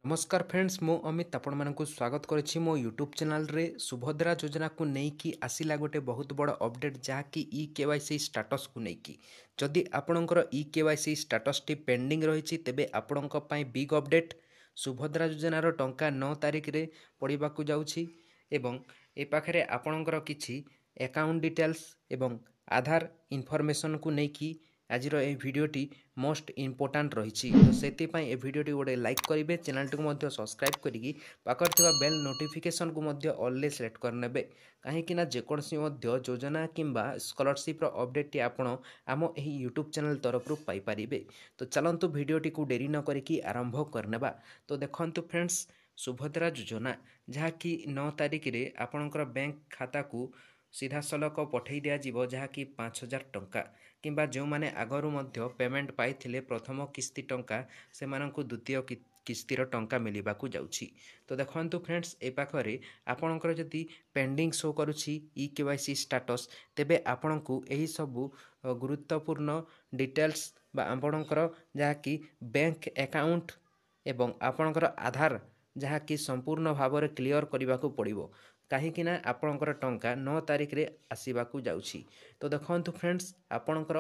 नमस्कार फ्रेंड्स मु अमित आपण मानक स्वागत करुच्ची मो यूट्यूब चैनल रे सुभद्रा योजना को लेकिन आसला गोटे बहुत बड़ अपडेट जहाँकि इ केवाईसी स्टाटस को लेकिन जदि आपणकर इ केवाईसी स्टाटस टी पेंडिंग रही तेबे आपणक पई बिग अपडेट सुभद्रा योजनार टंका 9 तारिख रे पड़वा जाउछि एवं ए पाखरे आपणकर किछि अकाउंट डिटेल्स एवं आधार इनफॉरमेशन को लेकिन आज भिडियोटी मोस्ट इम्पोर्टाट रही तो से भिडियोटी गोटे लाइक करेंगे चैनल टी सब्सक्राइब करी पाखर बेल नोटिफिकेशन को ऑल सेलेक्ट करने कहीं जेकोसी योजना किंबा स्कॉलरशिप अपडेट टी आपण आम यूट्यूब चैनल तरफ पाइपर तो चलतु भिडियोटी को डेरी न करी आरंभ करने तो देखु फ्रेंड्स सुभद्रा योजना जहाँकि 9 तारिख रे आपणकर बैंक खाता को सीधा सलख पठे दिज्व जहाँकि 5,000 टंका किंबा जो माने आगरू मध्य पेमेंट पाइथिले प्रथम किस्ती टंका से मानकु द्वितीय किस्तीर टंका मिलवाकू जाउछि। तो देखंतु फ्रेंड्स ए पाखरे आपणकर जदि पेंडिंग शो करुछि इ केवाईसी स्टाटस तेबे आपणकू एही सबु गुरुत्वपूर्ण डिटेल्स बा आपणकर जहाँकि बैंक अकाउंट एवं आपणकर आधार जहाँकि संपूर्ण भाव में क्लियर करने को पड़ो कहीं आपणकर टंका 9 तारिख रे आसवाक जाउछि। तो देखंतु फ्रेंड्स आपणकर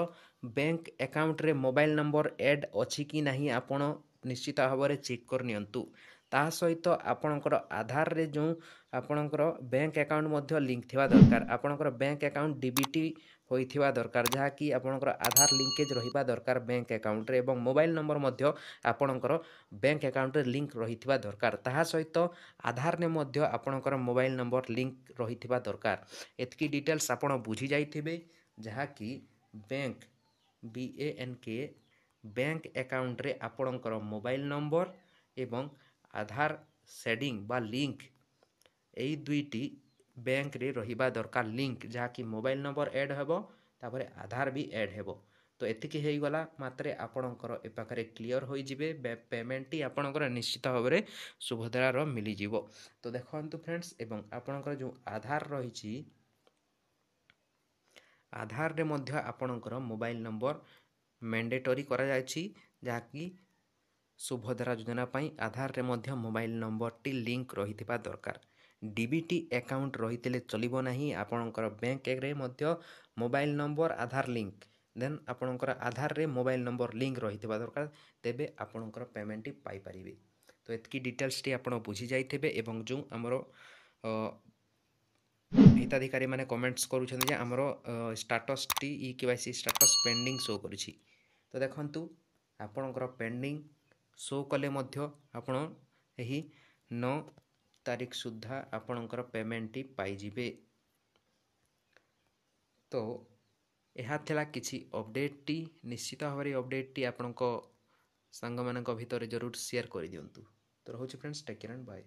बैंक अकाउंट रे मोबाइल नंबर ऐड अछि कि नहीं आपण निश्चित भाव में चेक कर नियंतु। ता सहित आपणकर आधार रे जो आपणकर बैंक अकाउंट मध्य लिंक थिबा दरकार आपणकर बैंक अकाउंट डीबीटी होइथिबा दरकार जहाँकि आपणकर आधार लिंकेज रहिबा दरकार बैंक अकाउंट रे एवं मोबाइल नंबर मध्य आपणकर बैंक अकाउंट रे लिंक रहिथिबा दरकार ताहा सहित आधार ने मध्य आपणकर मोबाइल नंबर लिंक रहिथिबा दरकार एतकी डिटेल्स आपण बुझी जाइथिबे जहाँकि बैंक BANK बैंक अकाउंट रे आपणकर मोबाइल नंबर एवं आधार सेडिंग बा लिंक यही दुईटी बैंक रे रहिबा दरकार लिंक जहाँकि मोबाइल नंबर ऐड हेबो तापरे आधार भी ऐड हेबो। तो एतिकी हो गला मात्रे आपणकर ए पाखरे क्लियर हो जिवे पेमेंट टी आपणकर निश्चित भाव में सुभद्रार मिली जिवो। तो देखंतु फ्रेंड्स एवं आपणकर जो आधार रही आधार रे मध्य आपणकर मोबाइल नंबर मैंडेटरी करा जायछि जहाँकि सुभद्रा योजना पाई आधार रे मध्य मोबाइल नंबर टी लिंक रहिथिबा दरकार डीबीटी अकाउंट रहितले चलिबो नाही आपणकर बैंक रे मध्य मोबाइल नंबर आधार लिंक देन आपणकर आधार रे मोबाइल नंबर लिंक रहिथिबा दरकार तेबे आपणकर पेमेंट पाई परिबे। तो एतकी डिटेल्स टी आपण बुझी जाइथिबे एवं जो हमरो हिताधिकारी माने कमेंट्स करूछन जे हमरो स्टेटस टी इ केवाईसी स्टेटस पेंडिंग शो करूछि। तो देखंतु आपणकर पेंडिंग शो कले मध्य आपण एही 9 तारिख सुधा आपणकर पेमेंट टी पाई जिवे। तो यह थिला किछि अपडेट टी निश्चित भाव में अपडेट टी आपणको सांग मानक भितर जरूर शेयर कर दियंतु। तो रहउछि friends take care and bye.